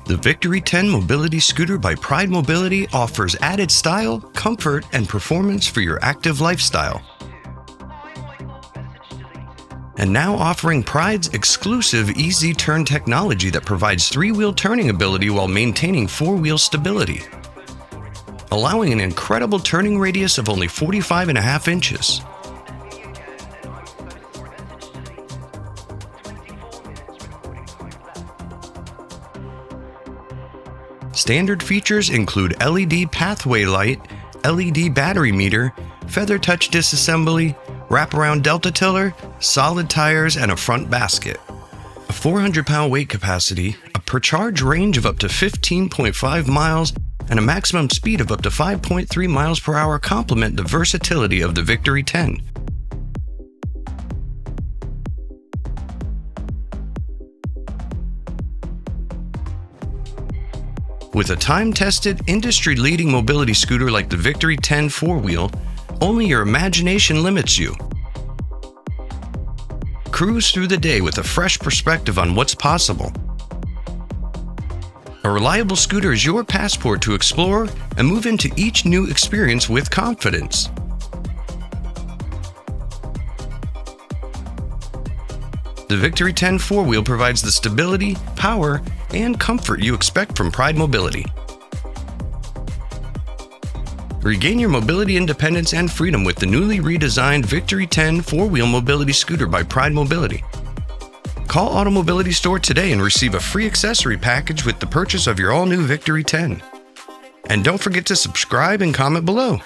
The Victory 10 mobility scooter by Pride Mobility offers added style, comfort, and performance for your active lifestyle. And now offering Pride's exclusive easy turn technology that provides 3-wheel turning ability while maintaining 4-wheel stability, allowing an incredible turning radius of only 45.5 inches. Standard features include LED pathway light, LED battery meter, feather touch disassembly, wraparound delta tiller, solid tires, and a front basket. A 400-pound weight capacity, a per charge range of up to 15.5 miles, and a maximum speed of up to 5.3 miles per hour complement the versatility of the Victory 10. With a time-tested, industry-leading mobility scooter like the Victory 10 4-wheel, only your imagination limits you. Cruise through the day with a fresh perspective on what's possible. A reliable scooter is your passport to explore and move into each new experience with confidence. The Victory 10 4-wheel provides the stability, power, and comfort you expect from Pride Mobility. Regain your mobility independence and freedom with the newly redesigned Victory 10 4-wheel mobility scooter by Pride Mobility. Call AutoMobility Store today and receive a free accessory package with the purchase of your all-new Victory 10. And don't forget to subscribe and comment below.